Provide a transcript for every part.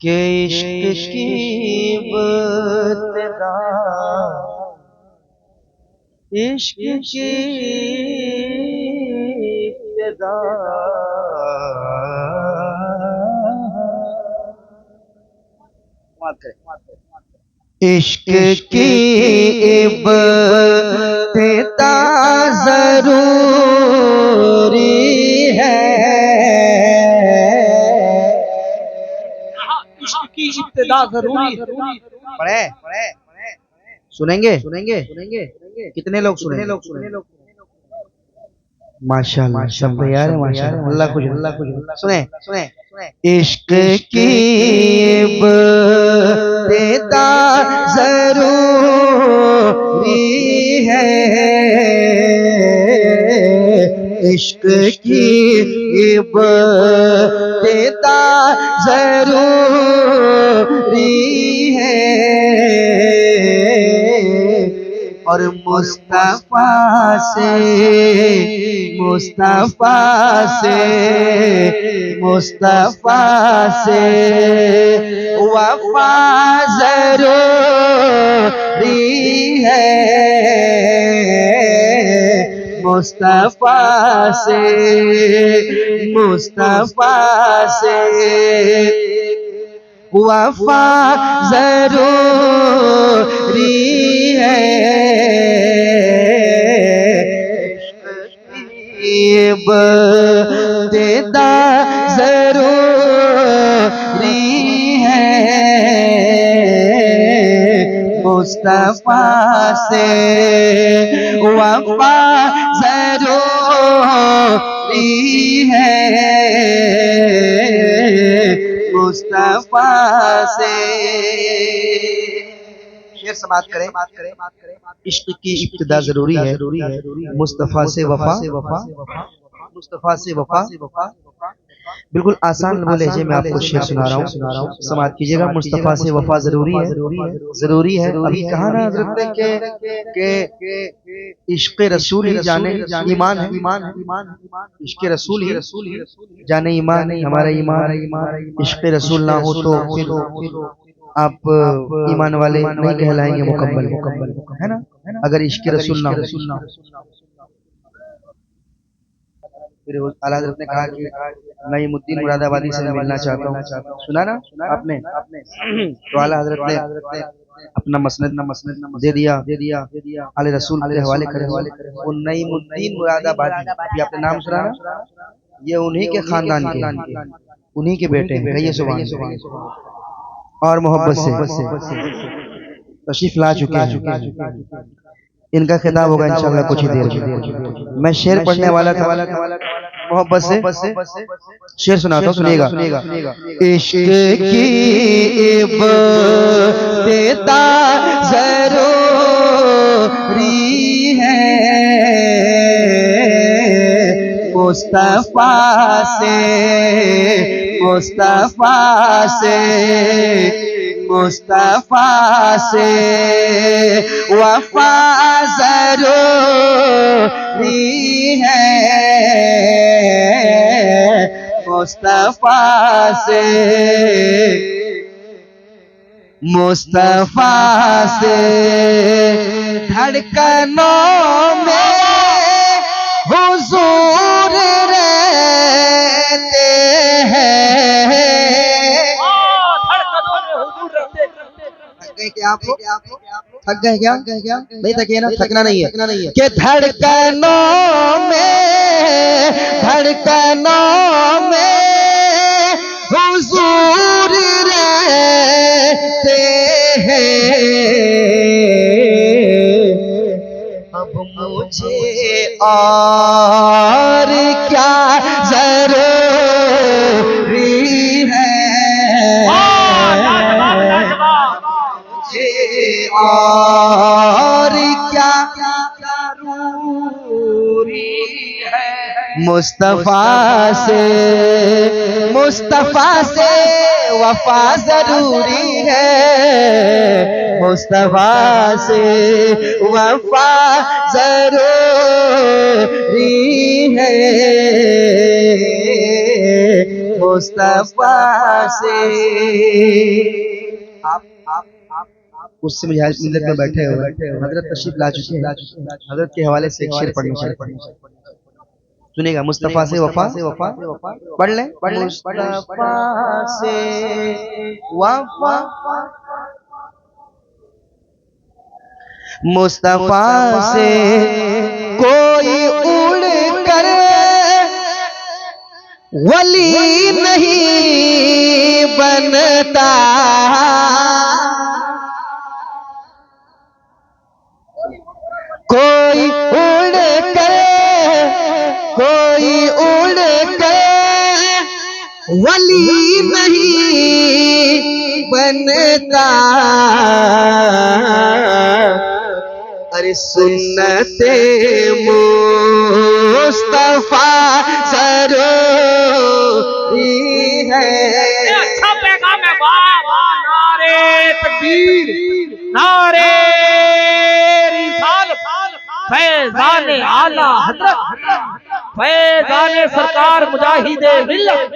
के इश्क की इब्तिदा इश्क की इब्तिदा इश्क की इब्तिदा जरूरी है। इश्क की इब्तिदा जरूरी है। पढ़े सुनेंगे कितने लोग सुनेंगे? माशाल्लाह सब तैयार है। माशाल्लाह अल्लाह कुछ सुने इश्क की इब्तिदा जरूरी है। इश्क की इब्तिदा जरूरी है और मुस्तफा से वफा जरूरी है। मुस्तफा से वफा जरूरी है। इब्तिदा जरूरी है। मुस्तफा से वफा जरूरी है। मुस्तफा से शेर से बात करें। इश्क की इब्तिदा जरूरी है। मुस्तफा से वफा बिल्कुल आसान लहजे में आपको शेर सुना रहा हूँ, समाप्त कीजिएगा। मुस्तफा से वफा जरूरी है। अभी कहा ना हजरत ने के इश्क रसूल ही जाने ईमान है। इश्क रसूल ही जाने ईमान है। हमारा ईमान इश्क रसूल ना हो तो फिर आप ईमान वाले नहीं कहलाएंगे मुकम्मल, है ना? अगर इश्क रसूल ना हो। फिर आला हज़रत ने कहा कि नईमुद्दीन मुरादाबादी से मिलना चाहता हूँ। सुना ना आपने? तो आला हज़रत ने अपना मसनद दे दिया आले रसूल के हवाले करे। वो नईमुद्दीन मुरादाबादी, ये आपने नाम सुना ना? ये उन्हीं के खानदान के, उन्हीं के बेटे हैं। कहिए सुभान अल्लाह। और मोहब्बत से तशरीफ ला चुके हैं। इनका खिताब होगा इंशाअल्लाह कुछ ही देर में। मैं शेर पढ़ने वाला था, मोहब्बत से शेर सुनाता हूँ, सुनिएगा। इश्क की इब्तिदा जरूरी है। मुस्तफा से वफा जरूरी है। मुस्तफा से धड़कनों में हुजूर रहते हैं। थक गए क्या? नहीं थके ना? थकना नहीं है कि धड़कनों में हुजूर रहते हैं। अब मुझे और क्या जरूरी है? और क्या जरूरी है? मुस्तफा से वफा जरूरी है। मुस्तफा से वफा जरूरी है। मुस्तफा से। आप उससे मिलत में बैठे हो, हजरत तशरीफ ला चुके हैं, हजरत के हवाले से एक शेर पढ़ना सुनेगा। मुस्तफा से वफा पढ़ ले। मुस्तफा से वफा, मुस्तफा से कोई उड़ कर वली नहीं बनता, कोई उड़ कर, कोई उड़ कर वली नहीं बनता। अरे सुन्नते मुस्तफा ज़रूरी है। अच्छा पैगाम है बाबा। नारे तकबीर, नारे रिसालत, फैज़ान आला हज़रत, फैज़ान सरकार मुजाहिदे मिल्लत,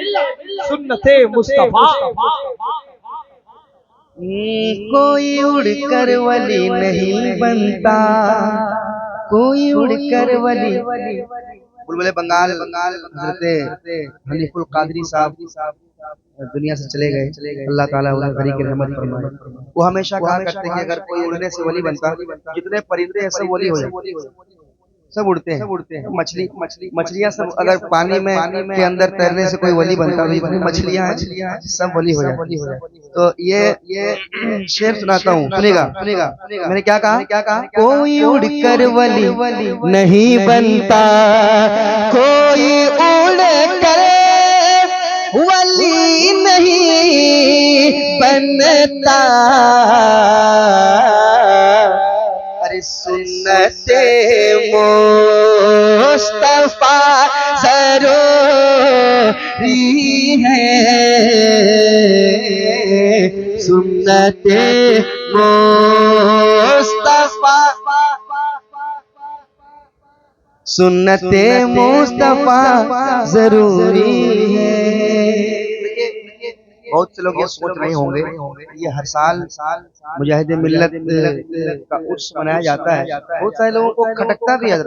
सुन्नते मुस्तफा। कोई उड़कर वली नहीं बनता, कोई उड़कर वली। बुलबुले बंगाल हज़रत हनीफुल कादरी साहब दुनिया से चले गए, अल्लाह ताला उन्हें गनी की रहमत फरमाए। वो हमेशा कहा करते कि अगर कोई उड़ने से वली बनता, जितने परिंदे हैं सब वली हो जाते, सब उड़ते हैं। मछलियां सब अगर पानी में के अंदर तैरने से कोई वली बनता, जितनी मछलियां हैं सब वली हो जाती। तो ये शेर सुनाता हूँ, सुनेगा। मैंने क्या कहा? कोई उड़कर वली नहीं बनता, कोई उड़कर वली नहीं बनता। अरे सुन्नते मुस्तफा ज़रूरी है, सुन्नते मुस्तफा, सुन्नते मुस्तफा ज़रूरी है। बहुत से लोग ये सोच रहे होंगे ये हर साल मुजाहिद मिल्लत का उर्स मनाया जाता है। बहुत सारे लोगों को खटकता भी है,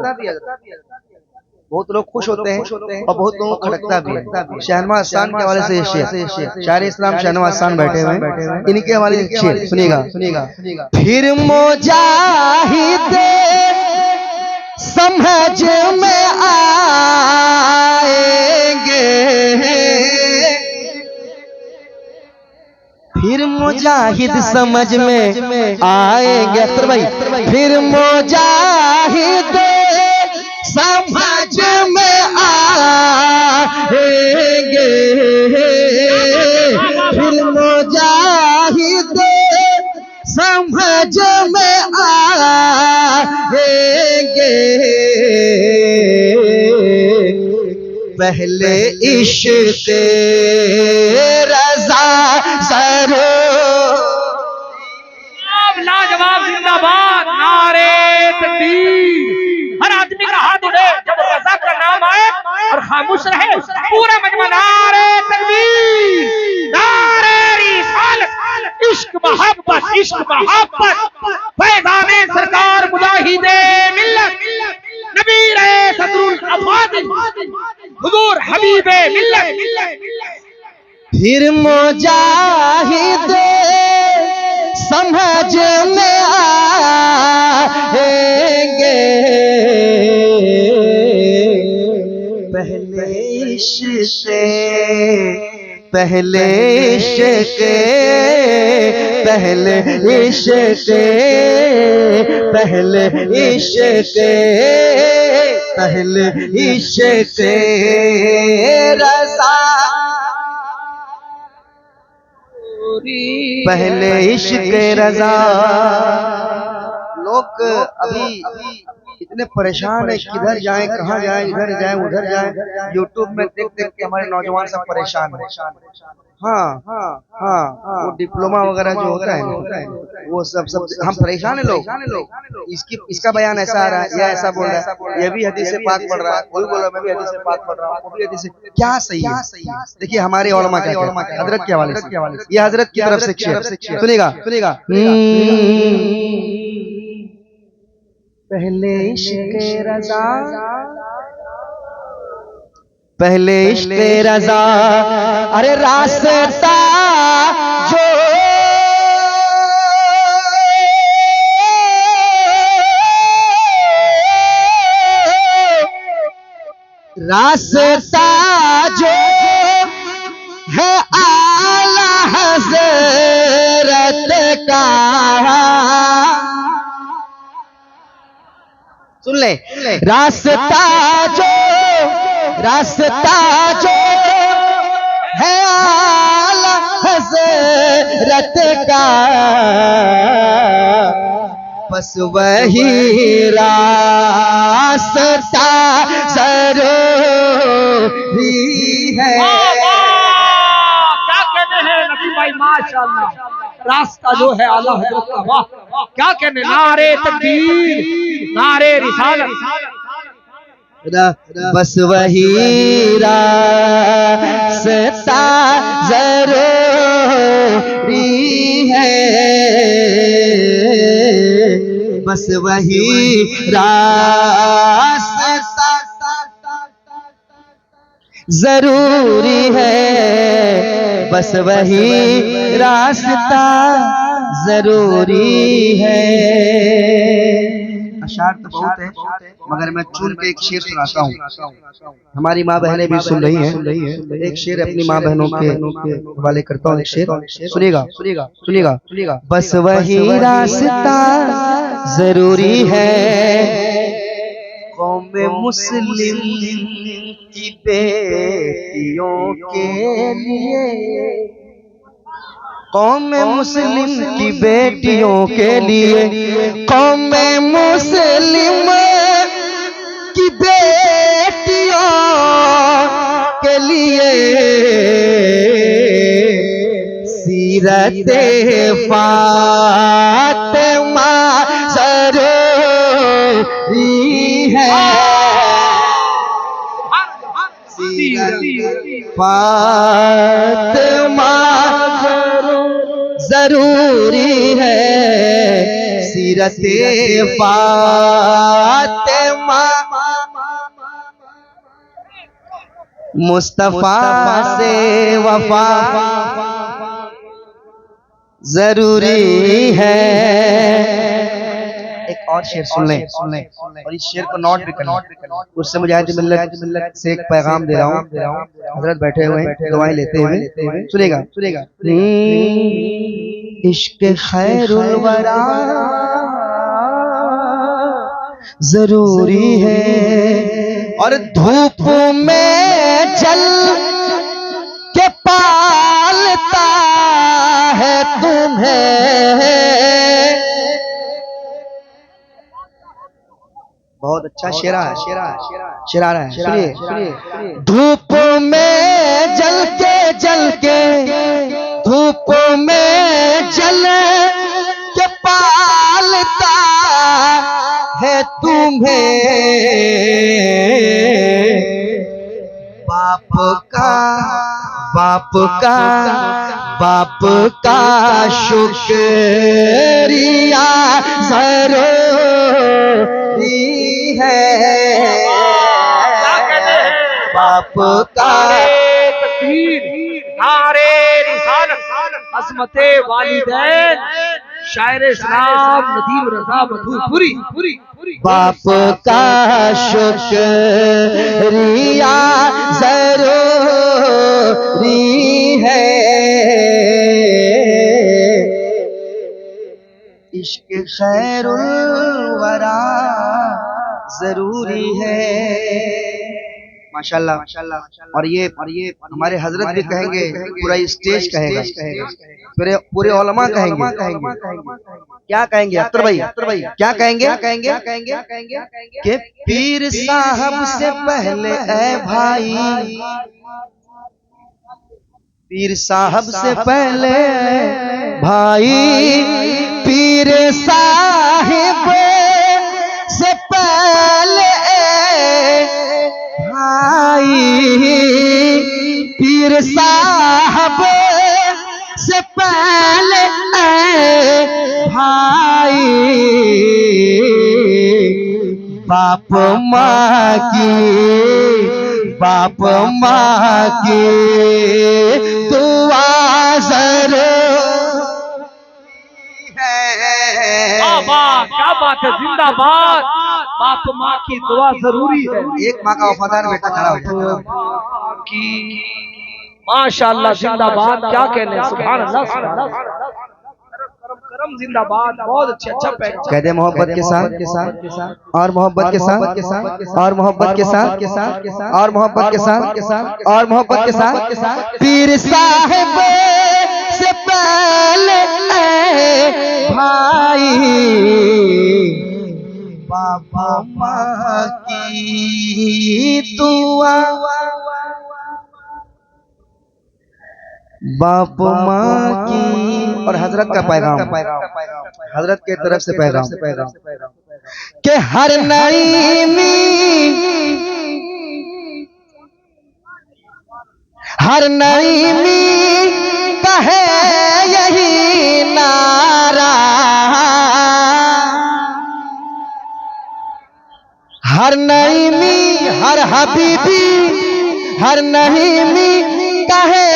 बहुत लोग खुश होते हैं और बहुत लोगों को खटकता भी है। शहनवाज अहसान के हवाले से शायर इस्लाम शहनवाज अहसान बैठे हुए हैं, इनके हवाले से शेर सुनिएगा। फिर मुजाहिद समझ में आएंगे, फिर मुजाहिद समझ में आएंगे। अख्तर भाई, फिर मुजाहिद समझ में आएंगे, फिर मुजाहिद समझ में आएंगे। पहले इश्क़ रज़ा लाजवाब जिंदाबाद, नारे तकबीर। हर आदमी का हाथ उठे जब रज़ा का नाम आए और खामोश रहे पूरा मजमा। नारे तकबीर, नारे रिसालत, इश्क मोहब्बत, इश्क मोहब्बत, फैज़ाने सरकार मुजाहिदे मिल्लत, नबी रहे सदरुल अफादिल, हुजूर हबीबे मिल्लत। फिर मुजाहिद समझ में आएंगे, पहले इश्क़, पहले इश्क़, पहले इश्क़, पहले इश्क़, पहले इश्क़ रज़ा, पहले इश्क़ रज़ा। लोग अभी इतने परेशान है, किधर जाएं, कहाँ जाएं, इधर जाएं, उधर जाएं। यूट्यूब में देख देख के हमारे नौजवान सब परेशान हैं। हाँ हाँ हाँ, वो डिप्लोमा वगैरह जो होता है ना, वो सब हम परेशान है लोग। इसका बयान ऐसा आ रहा है, या ऐसा बोल रहा है, ये भी हदीस से पाक पढ़ रहा है, कोई बोल रहा है मैं भी हदीस से पाक पढ़ रहा हूँ, वो भी हदीस से। क्या सही है? देखिए हमारे उलमा क्या कहते हैं, हजरत के हवाले से, ये हजरत की तरफ से शेर सुनेगा सुनेगा। पहले इश्क रज़ा, पहले इश्क रज़ा, अरे रास्ता जो रास्ता जो है आला हज़रत का, सुन ले, रास्ता जो है आला हज़रत का, बस वही रास्ता ज़रूरी है। क्या कहने हैं नबी भाई, माशाअल्लाह। रास्ता जो है आला हजरत का, वाह क्या कहने। नारे तकबीर, नारे रिसालत। बस वही रास्ता ज़रूरी है, बस वही रास्ता जरूरी है, बस वही रास्ता जरूरी है। अशार तो बहुत है, मगर मैं चुन के एक शेर सुनाता हूँ। हमारी माँ बहनें भी सुन रही हैं, एक शेर अपनी माँ बहनों के हवाले करता हूँ। एक शेर सुनिएगा सुनिएगा सुनिएगा सुनिएगा। बस वही रास्ता जरूरी है, कौम मुस्लिम की बेटियों के लिए, कौम मुस्लिम की बेटियों के लिए, कौम मुस्लिम की बेटियों के लिए सीरत फातिमा ज़रूरी है, सीरत फातिमा जरूरी है, सीरत फातिमा मुस्तफा से वफा जरूरी है। एक और शेर सुन लें, और इस शेर को नोट भी करना। उससे मुजाहिद मिल्लत से एक पैगाम दे रहा हूँ। हजरत बैठे हुए हैं, दुआएं लेते हुए, सुनेगा सुनेगा। इश्क खैरुल वरा जरूरी है, और धूप में जल के पालता है तुम्हें, बहुत अच्छा शेर आ रहा है, सुनिए सुनिए। धूप में जल के धूप में जल के पालता है तुम्हें, बाप का शुक्रिया जरूरी है, बाप का नारे रिसालत, अज़मते वालिदैन, शायर इस्लाम नदीम रज़ा मधुपुरी। बाप का शुक्रिया जरूरी है, इश्क खैरुल वरा जरूरी है। माशाल्लाह। और ये हमारे हजरत भी कहेंगे, पूरा स्टेज कहेगा, पूरे उलमा कहेंगे। क्या कहेंगे अख्तर भाई, क्या कहेंगे कि पीर साहब से पहले ऐ भाई, पीर साहब से पहले भाई पीर साहिब से पहले भाई पीर साहब से पहले भाई बाप माँ की दुआ क्या बात है, जिंदाबाद। बाप माँ की दुआ जरूरी है। एक माँ का वफादार बेटा खड़ा होता की माशाअल्लाह, जिंदाबाद। क्या कहने, सुभान अल्लाह, सुभान अल्लाह। करम जिंदाबाद। बहुत अच्छा पैगाम। कह दे मोहब्बत के साथ और मोहब्बत के साथ और मोहब्बत के साथ और मोहब्बत के साथ और मोहब्बत के साथ पीर साहिब से पहले भाई बाबा माँ की दुआ बाप माँ की और हजरत का पैगाम, हजरत के तरफ से पैगाम के हर नईमी कहे यही नारा, हर नईमी हर हबीबी हर नईमी कहे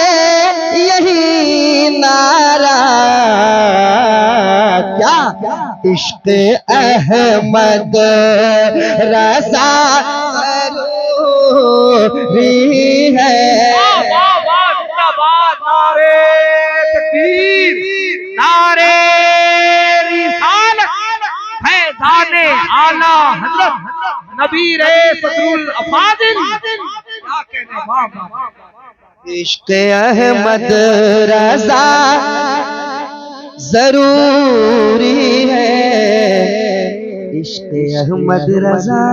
यही नारा, क्या इश्क अहमद रज़ा जरूरी है। नारे तकबीर, नारे रिसालत, फैज़ाने आला हज़रत नबी रे सदरुल अफादिल। क्या कहने, वाह वाह। इश्क अहमद रज़ा जरूरी है, इश्क अहमद रज़ा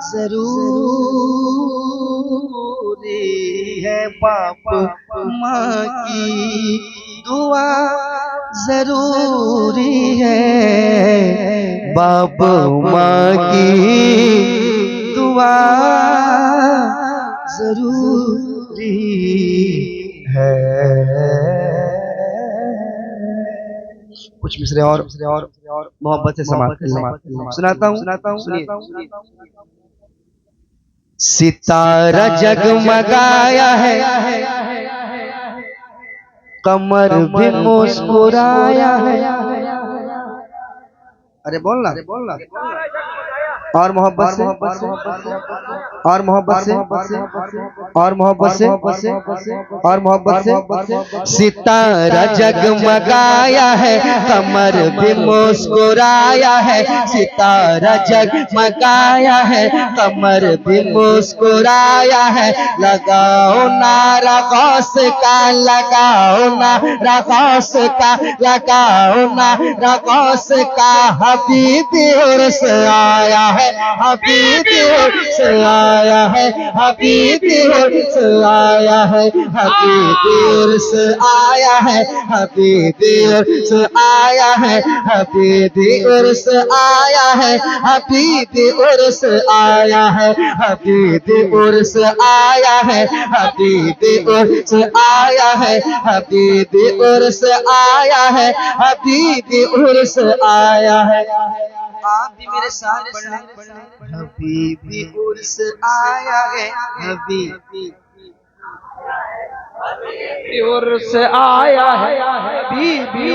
जरूरी है, बाप माँ की दुआ जरूरी है, बाप माँ की दुआ जरूरी है। कुछ मिसरे और मोहब्बत से सुनाता हूँ। सुनिए। सितारा जगमगाया है, कमर भी मुस्कुराया है। अरे बोलना और मोहब्बत से और मोहब्बत से और मोहब्बत से और मोहब्बत से सितारा जगमगाया है, कमर भी मुस्कुराया है। सितारा जगमगाया है, कमर भी मुस्कुराया है। लगाओ नारा गौस का, लगाओ नारा गौस का, लगाओ नारा गौस का। हबीबी उर्स आया है, हबीबी उर्स आया है, हबीबी उर्स आया है, हबीबी उर्स आया है, हबीबी उर्स आया है, हबीबी उर्स आया है, हबीबी उर्स आया है, हबीबी उर्स आया है, हबीबी उर्स आया है, हबीबी उर्स आया है, हबीबी उर्स आया है। आप भी मेरे साथ पढ़ना, हबीबी उर्स आया है, हबीबी उर्स आया है, हबीबी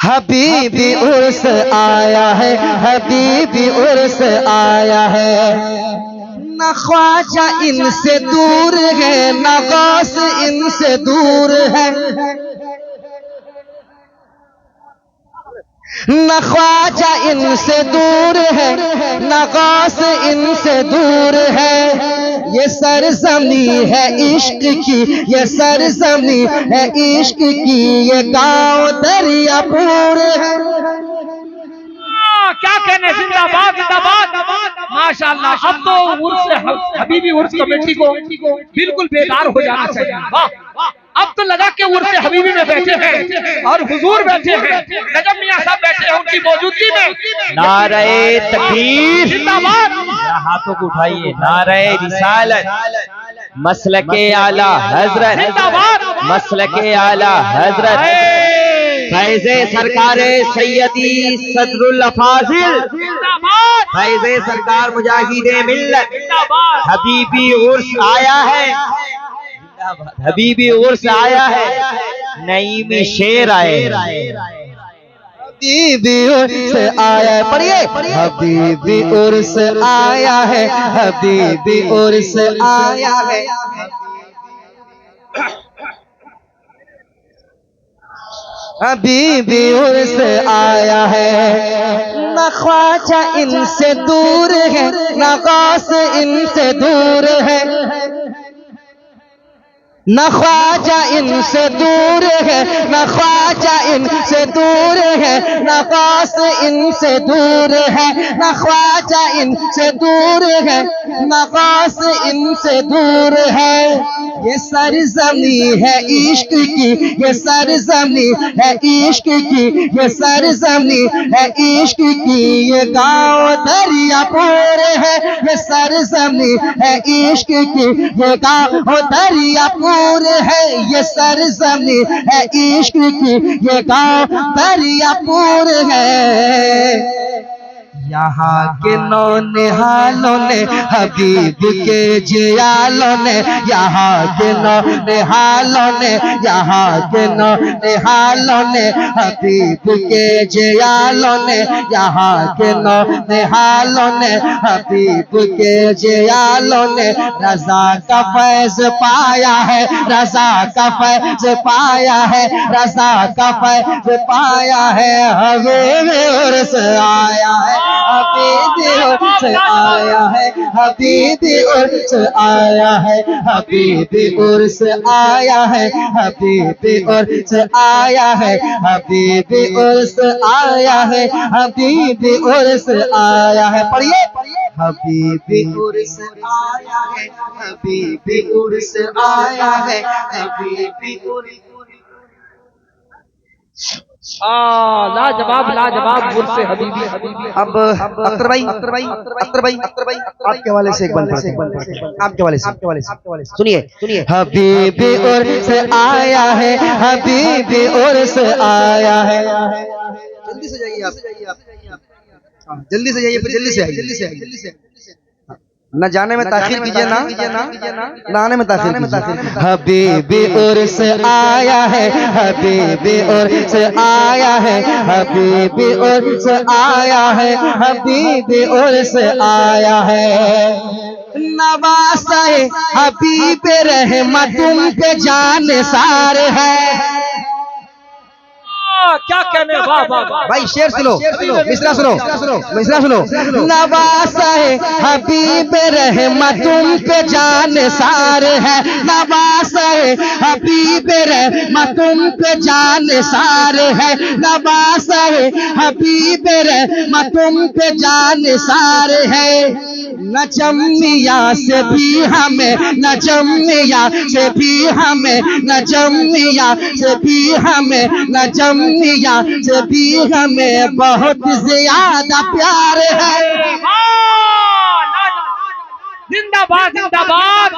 हबीबी उर्स आया है, हबीबी उर्स आया है। न ख्वाजा इनसे दूर है, न गौस इनसे दूर है, न ख्वाजा इनसे दूर है, न गौस इनसे दूर है। ये सरजमी है इश्क की, ये सरजमी है इश्क की, ये गाँव दरियापुर है। क्या कहने, जिंदाबाद जिंदाबाद माशाअल्लाह। अब तो उर्स हबीबी उर्स कमेटी को बिल्कुल बेदार हो जाना चाहिए। वाह, अब तो लगा कि उर्स हबीबी में बैठे हैं और हुजूर बैठे हैं, नजम मियां साहब बैठे हैं उनकी मौजूदगी में। नारे तकबीर, जिंदाबाद, हाथों को उठाइए, नारे रिसालत, मसलके आला हजरत, जिंदाबाद, मसलके आला हजरत, फैज़े सरकारे सैयदी सदरुल अफाजिल, जिंदाबाद, फैज़े सरकार मुजाहिदे मिल्लत, जिंदाबाद, हबीबी उर्स आया है, हबीबी उर्स आया है, नईमी शेर आए हैं। हबीबी उर्स आया है, पढ़िए, हबीबी उर्स आया है, हबीबी उर्स आया है, हबीबी उर्स आया है। न ख्वाजा इनसे दूर है, न गौस इनसे दूर है, न ख्वाजा इनसे दूर है, न ख्वाजा इनसे दूर है, न गौस इनसे दूर है, न ख्वाजा इनसे दूर है, न गौस इनसे दूर है। ये सरजमी है इश्क की, ये सरजमी है इश्क की, ये सरजमी है इश्क की, ये गाँव दरियापुर है, ये सरजमी है इश्क की, ये गाँव दरियापुर है, ये सरजमी है इश्क की, ये गाँव दरियापुर है। यहाँ के नौनिहालों ने हबीब के जियालों ने, यहाँ के नौनिहालों ने, यहाँ के नौनिहालों ने हबीब के जियालों ने, यहाँ के नौनिहालों ने हबीब के जियालों ने रजा का फैज पाया है, रजा का फैज पाया है, रजा का फैज पाया है। हबीबी उर्स आया है, हबीबी उर्स आया है, हबीबी उर्स आया है, हबीबी उर्स आया है, हबीबी उर्स आया है, हबीबी उर्स आया है, हबीबी उर्स आया है। पढ़िए, हबीबी उर्स आया है, हबीबी उर्स आया है, हबीबी उर्स। लाजवाब लाजवाब उर्स हबीबी। अब अख्तर भाई आपके हवाले से एक बंद आपके हवाले से सुनिए। हबीबी उर्स आया है, हबीबी उर्स आया है। जल्दी से जाइए आप, जल्दी से जाइए, जल्दी से आइए। न जाने में ताखिर कीजिए, ना आने में ताखिर कीजिए। हबीबी उर्स आया है, हबीबी उर्स आया है, हबीबी उर्स आया है, हबीबी उर्स आया है। नवाज़े हबीब रहमत तुम पे जानिसार है। क्या कहने, वाह वाह वाह भाई शेर सुनो, मिसरा सुनो। नवाज़े हबीब रहमत तुम पे जानिसार है, नवाज़े हबीब रहमत तुम पे जानिसार है, नवाज़े हबीब रहमत तुम पे जानिसार है। नजमिया से भी हमें, नजमिया से भी हमें, नजमिया से भी हमें, नजमिया से भी हमें बहुत ज्यादा प्यार है। जिंदाबाद जिंदाबाद।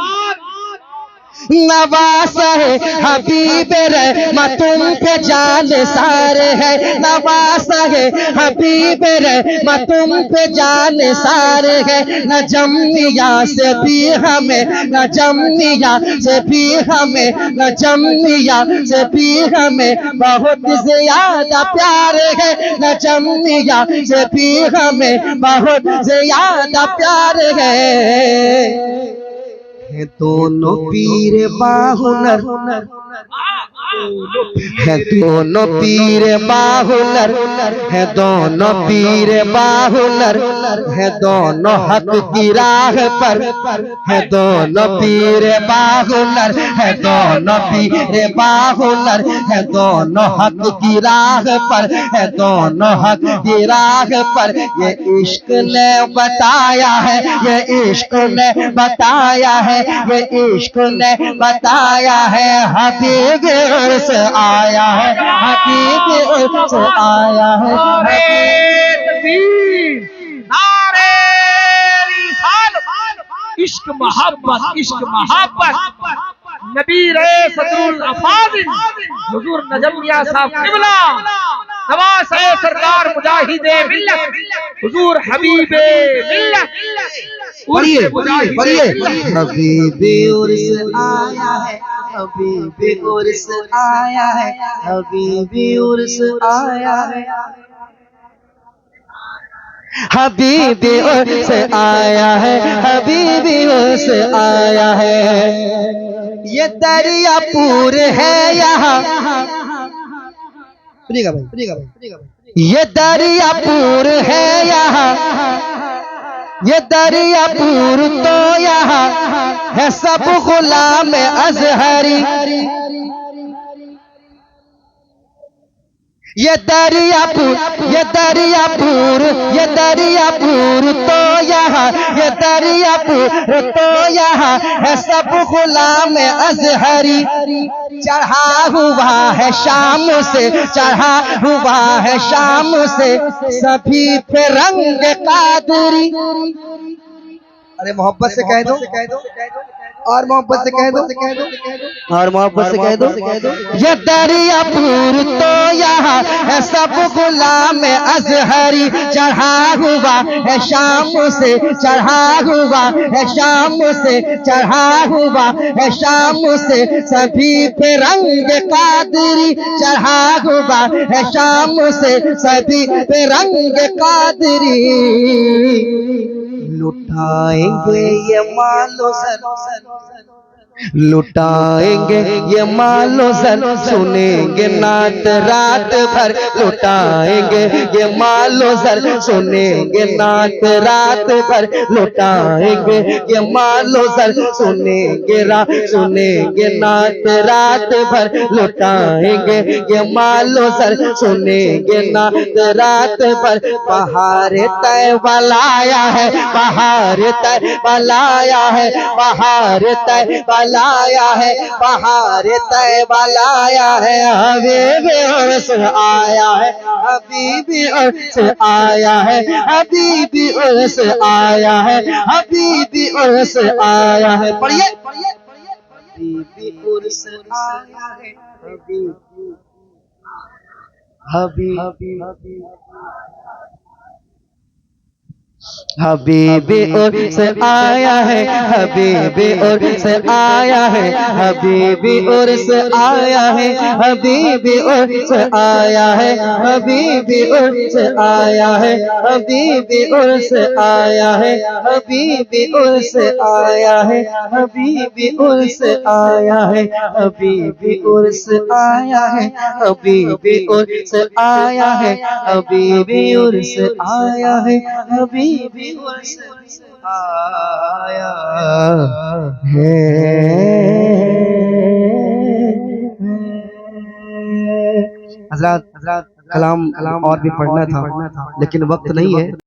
नवाज़े हबीब रहमत तुम पे जानिसार है, नवाज़े हबीब रहमत तुम पे जानिसार है। नजमिया से भी हमें, नजमिया से भी हमें, नजमिया से भी हमें बहुत ज्यादा प्यार है, नजमिया से भी हमें बहुत ज्यादा प्यार है। दोनों पीर बाहुनर है दोनों पीर बाहुनर, है दोनों पीर बाहुनर, है दोनों हक की राह पर, है दोनों पीर बाहुनर, है दोनों पीर बाहुनर, है दोनों हक की राह पर, है दोनों हक की राह पर। ये इश्क ने बताया है, ये इश्क ने बताया है, ये इश्क ने बताया है। हबीब उर्स आया है, हबीब उर्स आया है। नारे तकबीर, नारे रिसालत, इश्क मोहब्बत, इश्क मोहब्बत। नबी रे सदरुल अफाजिल हुजूर नजम मियां साहब किबला नवाज है सरकार मुजाहिदे मिल्लत हुजूर हबीबे मिल्लत। पढ़िए पढ़िए। हबीबी उर्स आया है, हबीबी उर्स आया है, हबीबी उर्स आया है, हबीबी उर्स आया है, हबीबी उर्स आया है। ये दरियापुर है यहाँ, सुनिएगा भाई, सुनिएगा भाई, ये दरियापुर है यहाँ, ये दरियापुर तो यहाँ है सब गुलाम अजहरी। ये दरियापुर, ये दरियापुर, ये दरियापुर तो यहाँ, ये दरियापुर तो यहाँ है सब गुलाम अजहरी। चढ़ा हुआ है शाम से, चढ़ा हुआ है शाम से सभी पे रंग कादरी। अरे मोहब्बत से कह दो, और मोहब्बत से कह दो, और मोहब्बत से कह दो। ये दरियापुर तो यहाँ है सब गुलाम अजहरी। चढ़ा हुआ है शाम से, चढ़ा हुआ है शाम से, चढ़ा हुआ है शाम से सभी पे रंग कादरी। चढ़ा हुआ है शाम से सभी पे रंग कादरी। लुटाएंगे ये मालो सर, लुटाएंगे ये मालो सर, सुनेंगे नात रात भर। लुटाएंगे ये मालो सर, सुनेंगे नात रात भर। लुटाएंगे ये मालो सर, सुनेंगे सुनेंगे नात रात भर। लुटाएंगे ये मालो सर, सुनेंगे नात रात भर। बहार तय बलाया है, बहार तय बलाया है, बहार तय लाया है, बहार तैबा लाया है। हबीबी उर्स आया है, हबीबी उर्स आया है, हबीबी उर्स आया है, हबीबी उर्स आया है। पढ़िए हबीबी उर्स आया है, हबीबी हबीबी हबीबी उर्स आया है, हबीबी उर्स आया है, हबीबी उर्स आया है, हबीबी उर्स आया है, हबीबी उर्स आया है, हबीबी उर्स आया है, हबीबी उर्स आया है, हबीबी उर्स आया है, हबीबी उर्स आया है, हबीबी उर्स आया है, हबीबी उर्स आया है, हबीबी उर्स आया है। हजरत कलाम और भी पढ़ना था लेकिन वक्त नहीं है।